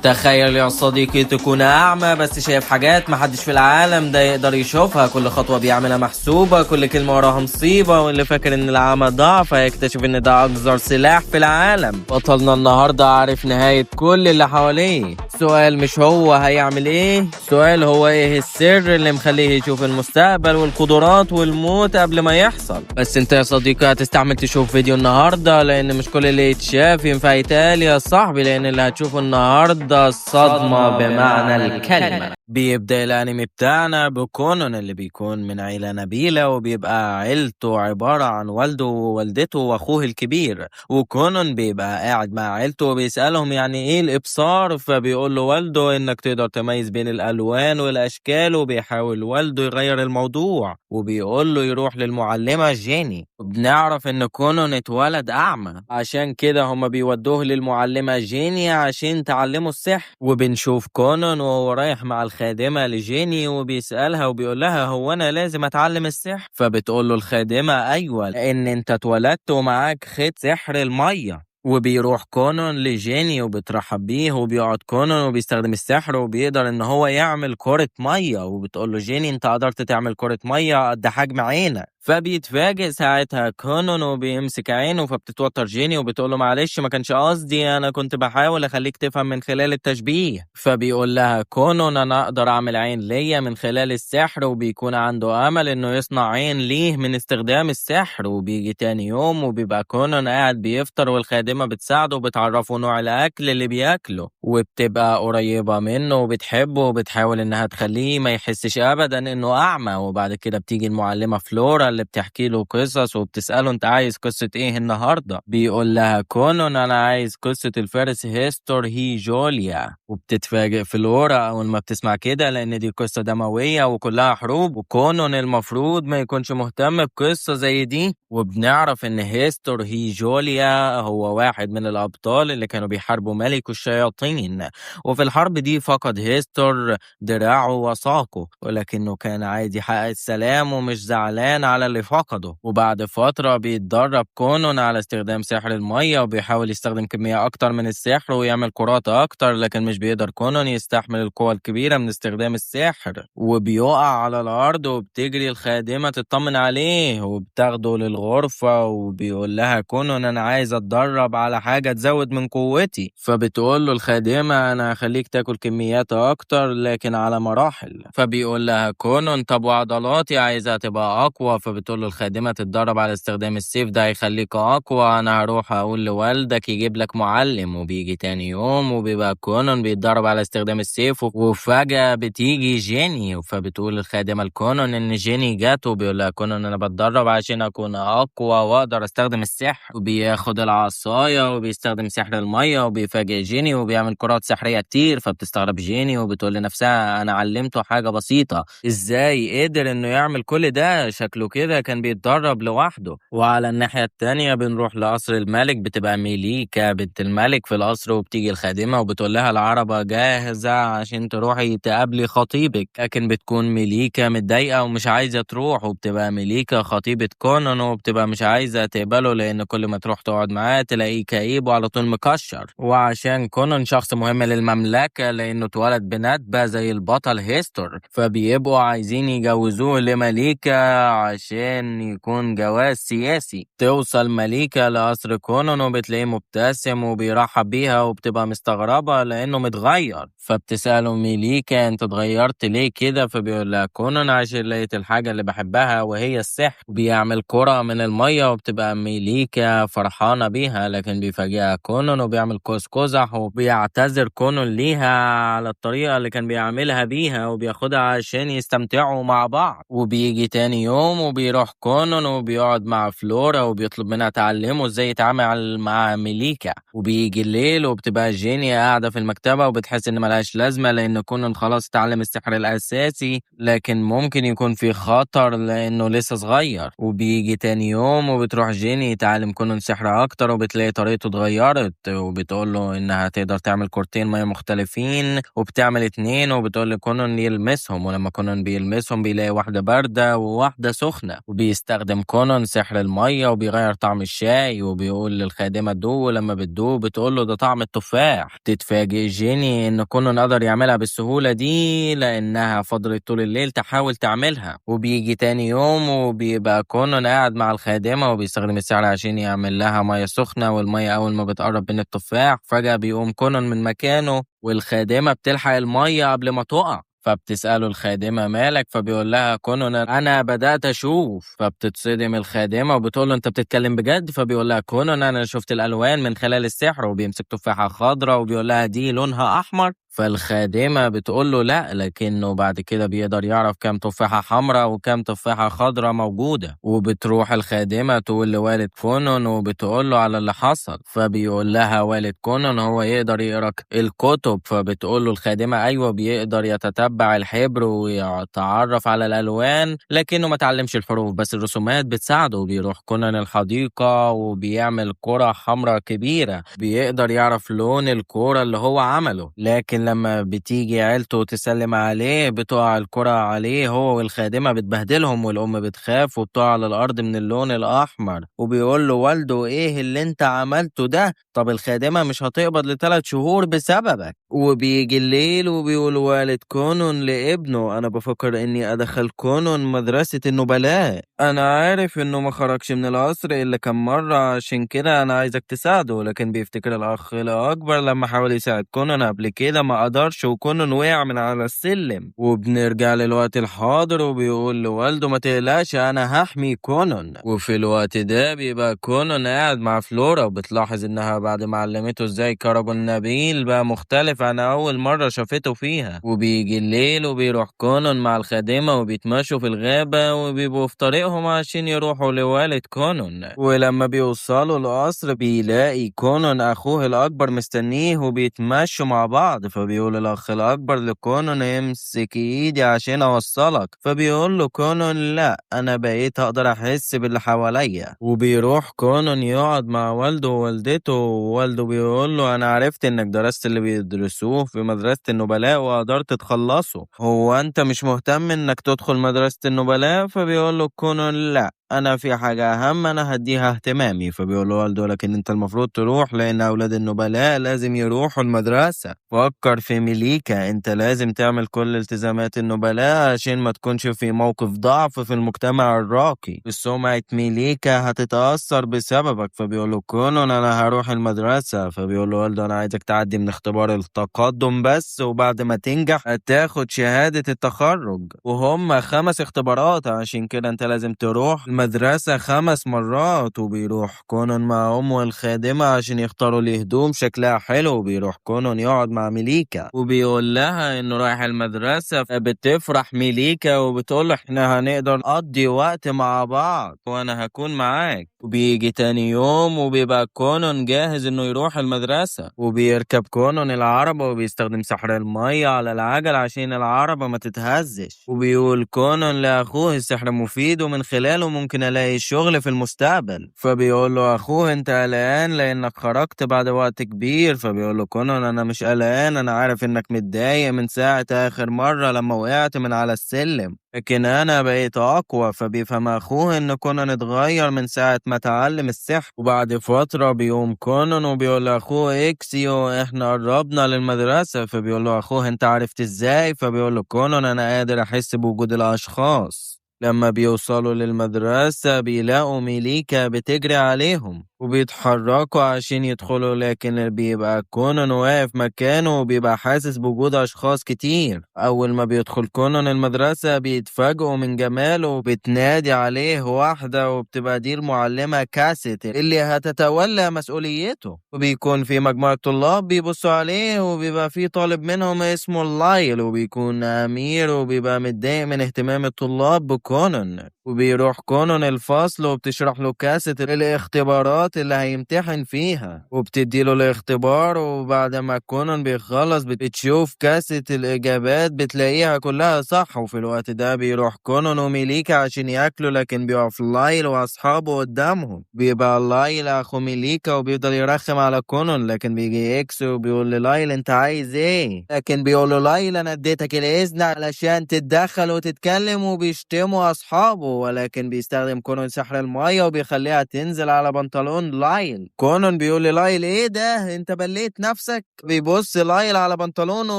تخيل يا صديقي تكون أعمى بس شايف حاجات محدش في العالم ده يقدر يشوفها. كل خطوة بيعملها محسوبة، كل كلمة وراها مصيبة، واللي فاكر إن العمى ضعف هيكتشف إن ده أكبر سلاح في العالم. بطلنا النهاردة عارف نهاية كل اللي حواليه. سؤال مش هو هيعمل إيه، سؤال هو إيه السر اللي مخليه يشوف المستقبل والقدرات والموت قبل ما يحصل. بس أنت يا صديقي هتستعمل تشوف فيديو النهاردة، لأن مش كل اللي يتشاف ينفع يتقال يا صاحبي، لأن اللي هتشوفه النهاردة الصدمة بمعنى الكلمة. بيبدأ الأنمي بتاعنا بكونون اللي بيكون من عيلة نبيلة، وبيبقى عيلته عبارة عن والده ووالدته وأخوه الكبير. وكونون بيبقى قاعد مع عيلته وبيسألهم يعني إيه الإبصار، فبيقول له والده إنك تقدر تميز بين الألوان والأشكال، وبيحاول والده يغير الموضوع وبيقول له يروح للمعلمة جيني. وبنعرف إن كونون اتولد أعمى، عشان كده هما بيودوه للمعلمة جيني عشان تعلمه السحر. وبنشوف كونون وهو رايح مع الخادمة لجيني وبيسألها وبيقول لها هو أنا لازم أتعلم السحر؟ فبتقول له الخادمة أيوة، لأن أنت اتولدت ومعاك خيط سحر المية. وبيروح كونون لجيني وبترحب بيه، وبيقعد كونون وبيستخدم السحر وبيقدر ان هو يعمل كرة مية. وبتقول له جيني انت قدرت تعمل كرة مية قد حجم عينك. فبيتفاجئ ساعتها كونون وبيمسك عينه، فبتتوتر جيني وبتقول له معلش ما كانش قصدي، انا كنت بحاول اخليك تفهم من خلال التشبيه. فبيقول لها كونون انا اقدر اعمل عين ليا من خلال السحر، وبيكون عنده امل انه يصنع عين ليه من استخدام السحر. وبيجي تاني يوم وبيبقى كونون قاعد بيفطر، والخادمة بتساعده وبتعرفه نوع الاكل اللي بياكله، وبتبقى قريبة منه وبتحبه وبتحاول انها تخليه ما يحسش ابدا انه اعمى. وبعد كده بتيجي المعلمة فلورا اللي بتحكي له قصص، وبتسأله انت عايز قصة ايه النهاردة؟ بيقول لها كونون انا عايز قصة الفارس هيستور هي جوليا. وبتتفاجئ فلورا اول ما بتسمع كده، لان دي قصة دموية وكلها حروب، وكونون المفروض ما يكونش مهتم بقصة زي دي. وبنعرف ان هيستور هي جوليا هو واحد من الابطال اللي كانوا بيحاربوا ملك الشياطين، وفي الحرب دي فقد هيستور دراعه وساقه، ولكنه كان عايز يحقق السلام ومش زعلان على اللي فقده. وبعد فترة بيتدرب كونون على استخدام سحر المية، وبيحاول يستخدم كمية أكتر من السحر ويعمل كرات أكتر، لكن مش بيقدر كونون يستحمل القوة الكبيرة من استخدام السحر. وبيقع على الأرض، وبتجري الخادمة تطمن عليه وبتاخده للغرفة، وبيقول لها كونون أنا عايز أتدرب على حاجة تزود من قوتي. فبتقول له الخادمة أنا هخليك تاكل كميات أكتر لكن على مراحل. فبيقول لها كونون طب وعضلاتي عايزها تبقى أقوى. فبتقول له الخادمة تتدرب على استخدام السيف ده هيخليك أقوى، أنا هروح أقول لوالدك يجيب لك معلم. وبيجي تاني يوم وبيبقى كونون بيتدرب على استخدام السيف، وفجأة بتيجي جيني. فبتقول الخادمة لكونون إن جيني جات، وبيقول لها كونون أنا بتدرب عشان أكون أقوى وأقدر أستخدم السحر. وبياخد العصاية وبيستخدم سحر المية، وبيفاجئ جيني وبيعمل كرات سحرية كتير. فبتستغرب جيني وبتقول لنفسها أنا علمته حاجة بسيطة، إزاي قدر إنه يعمل كل ده؟ شكله كده كان بيتدرب لوحده. وعلى الناحية التانية بنروح لقصر الملك، بتبقى ميليكا بنت الملك في القصر، وبتيجي الخادمة وبتقول لها العربة جاهزة عشان تروحي تقابلي خطيبك، لكن بتكون ميليكا متضايقة ومش عايزة تروح. وبتبقى ميليكا خطيبة كونون، وبتبقى مش عايزة تقبله لأن كل ما تروح تقعد معاه تلاقيه كئيب وعلى طول مكشر. وعشان كونون شخص مهم للمملكة لأنه اتولد بندبة زي البطل هيستور، فبيبقوا عايزين يجوزوه لمليكا عشان يكون جواز سياسي. توصل مليكا لقصر كونون وبتلاقيه مبتسم وبيرحب بيها، وبتبقى مستغربة لأنه متغير. فبتسأله ميليكا انت اتغيرت ليه كده؟ فبيقول لها كونون عشان لقيت الحاجة اللي بحبها وهي السحر. بيعمل كرة من المية، وبتبقى ميليكا فرحانة بيها، لكن بيفاجئها كونون وبيعمل قوس قزح، وبيعتذر كونون ليها على الطريقة اللي كان بيعملها بيها، وبياخدها عشان يستمتعوا مع بعض. وبيجي تاني يوم وبيروح كونون وبيقعد مع فلورا وبيطلب منها تعلمه ازاي يتعامل مع ميليكا. وبيجي الليل وبتبقى جيني قاعدة في المكتبة وبتحس ان ملهاش لازمة لان كونون خلاص اتعلم السحر الاساسي، لكن ممكن يكون في خطر لانه لسه صغير. وبيجي تاني يوم وبتروح جيني يتعلم كونون سحر اكتر، وبتلاقي طريقته اتغيرت، وبتقول له انها تقدر تعمل كورتين مية مختلفين، وبتعمل 2 وبتقول لكونون يلمسهم، ولما كونون بيلمسهم بيلاقي واحدة باردة وواحدة سخنة. سخنة. وبيستخدم كونان سحر المية وبيغير طعم الشاي، وبيقول للخادمة تدوق، ولما بتدوق بتقول له ده طعم التفاح. تتفاجئ جيني إن كونان قدر يعملها بالسهولة دي لأنها فضلت طول الليل تحاول تعملها. وبيجي تاني يوم وبيبقى كونان قاعد مع الخادمة وبيستخدم السحر عشان يعمل لها مية سخنة، والمية أول ما بتقرب من التفاح فجأة بيقوم كونان من مكانه، والخادمة بتلحق المية قبل ما تقع. فبتسأله الخادمة مالك، فبيقول لها كونان أنا بدأت أشوف. فبتتصدم الخادمة وبتقول له أنت بتتكلم بجد؟ فبيقول لها كونان أنا شفت الألوان من خلال السحر، وبيمسك تفاحة خضراء وبيقول لها دي لونها أحمر. فالخادمة بتقول له لا، لكنه بعد كده بيقدر يعرف كام تفاحة حمراء وكام تفاحة خضراء موجودة. وبتروح الخادمة تقول لوالد كونان وبتقول له على اللي حصل. فبيقول لها والد كونان هو يقدر يقرأ الكتب. فبتقول له الخادمة أيوة بيقدر يتتبع الحبر ويتعرف على الألوان، لكنه ما تعلمش الحروف بس الرسومات بتساعده. وبيروح كونان الحديقة وبيعمل كرة حمراء كبيرة، بيقدر يعرف لون الكرة اللي هو عمله. لكن لما بتيجي عيلته تسلم عليه بتقع الكرة عليه هو والخادمة بتبهدلهم، والأم بتخاف وبتقع على الأرض من اللون الأحمر. وبيقول له والده إيه اللي أنت عملته ده؟ طب الخادمة مش هتقبض ل3 شهور بسببك. وبيجي الليل وبيقول والد كونان لابنه أنا بفكر إني أدخل كونان مدرسة النبلاء، أنا عارف إنه ما خرجش من القصر إلا كم مرة عشان كده أنا عايزك تساعده. لكن بيفتكر الأخ الأكبر لما حاول يساعد كونان قبل كده ما قدرش وكونان وقع من على السلم. وبنرجع للوقت الحاضر وبيقول لوالده ما تقلقش أنا هحمي كونان. وفي الوقت ده بيبقى كونان قاعد مع فلورا وبتلاحظ إنها بعد ما علمته إزاي كرجل نبيل بقى مختلف عن أول مرة شافته فيها. وبيجي الليل وبيروح كونان مع الخادمة وبيتمشوا في الغابة وبيبقوا في طريقهم عشان يروحوا لوالد كونان. ولما بيوصلوا القصر بيلاقي كونان أخوه الأكبر مستنيه وبيتمشوا مع بعض. فبيقول الأخ الأكبر لكونان امسك إيدي عشان أوصلك. فبيقول له كونان لا أنا بقيت أقدر أحس باللي حواليا. وبيروح كونان يقعد مع والده ووالدته، ووالده بيقول له أنا عرفت إنك درست اللي بيدرسوه في مدرسة النبلاء وقدرت تخلصه، هو أنت مش مهتم إنك تدخل مدرسة النبلاء؟ فبيقول له كونان لا أنا في حاجة أهم أنا هديها اهتمامي. فبيقول له والده لكن أنت المفروض تروح لأن أولاد النبلاء لازم يروحوا المدرسة. فكر في ميليكا، أنت لازم تعمل كل التزامات النبلاء عشان ما تكونش في موقف ضعف في المجتمع الراقي. سمعة ميليكا هتتأثر بسببك. فبيقول له كونان أنا هروح المدرسة. فبيقول له والده أنا عايزك تعدي من اختبار التقدم بس، وبعد ما تنجح هتاخد شهادة التخرج، وهم 5 اختبارات عشان كده أنت لازم تروح المدرسة 5 مرات. وبيروح كونان مع أمه الخادمة عشان يختاروا لي هدوم شكلها حلو. وبيروح كونان يقعد مع ميليكا وبيقول لها إنه رايح المدرسة. بتفرح ميليكا وبتقول له إحنا هنقدر نقضي وقت مع بعض وأنا هكون معاك. وبيجي تاني يوم وبيبقى كونان جاهز إنه يروح المدرسة، وبيركب كونان العربة وبيستخدم سحر المية على العجل عشان العربة ما تتهزش. وبيقول كونان لأخوه السحر مفيد ومن خلاله ممكن ألاقي شغل في المستقبل. فبيقول له أخوه أنت قلقان لأنك خرجت بعد وقت كبير. فبيقول له كونان أنا مش قلقان، أنا عارف إنك متضايق من ساعة آخر مرة لما وقعت من على السلم، لكن أنا بقيت أقوى. فبيفهم أخوه إن كونان اتغير من ساعة ما اتعلم السحر. وبعد فترة بيقوم كونان وبيقول لأخوه إكسيو إحنا قربنا للمدرسة. فبيقول له أخوه أنت عرفت إزاي؟ فبيقول له كونان أنا قادر أحس بوجود الأشخاص. لما بيوصلوا للمدرسة بيلاقوا ميليكا بتجري عليهم وبيتحركوا عشان يدخلوا، لكن بيبقى كونان واقف مكانه وبيبقى حاسس بوجود أشخاص كتير. أول ما بيدخل كونان المدرسة بيتفاجئوا من جماله وبتنادي عليه واحدة وبتبقى دي المعلمة كاسيت اللي هتتولى مسؤوليته. وبيكون في مجموعة طلاب بيبصوا عليه وبيبقى في طالب منهم اسمه اللايل وبيكون أمير وبيبقى متضايق من اهتمام الطلاب بكونان. وبيروح كونان الفصل وبتشرح له كاسيت الاختبارات اللي هيمتحن فيها وبتديله الاختبار. وبعد ما كونان بيخلص بتشوف كاسيت الإجابات بتلاقيها كلها صح. وفي الوقت ده بيروح كونان وميليكا عشان ياكلوا، لكن بيقف لايل وأصحابه قدامهم. بيبقى لايل أخو ميليكا وبيفضل يرخم على كونان، لكن بيجي إكس وبيقول للايل أنت عايز إيه؟ لكن بيقول له لايل أنا اديتك الإذن علشان تتدخل وتتكلم، وبيشتموا أصحابه ولكن بيستخدم كونون سحر المية وبيخليها تنزل على بنطلون لايل. كونون بيقول للايل ايه ده انت بليت نفسك؟ بيبص لايل على بنطلونه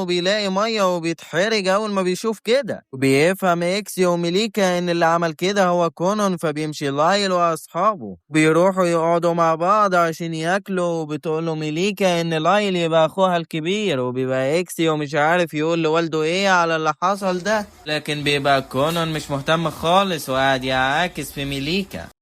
وبيلاقي مية وبيتحرج اول ما بيشوف كده، وبيفهم اكسي وميليكا ان اللي عمل كده هو كونون، فبيمشي لايل واصحابه بيروحوا يقعدوا مع بعض عشان ياكلوا، وبتقول له ميليكا ان لايل يبقى اخوها الكبير، وبيبقى اكسي ومش عارف يقول لوالده ايه على اللي حصل ده، لكن بيبقى كونون مش مهتم خالص وقاعد يعاكس في ميليكا.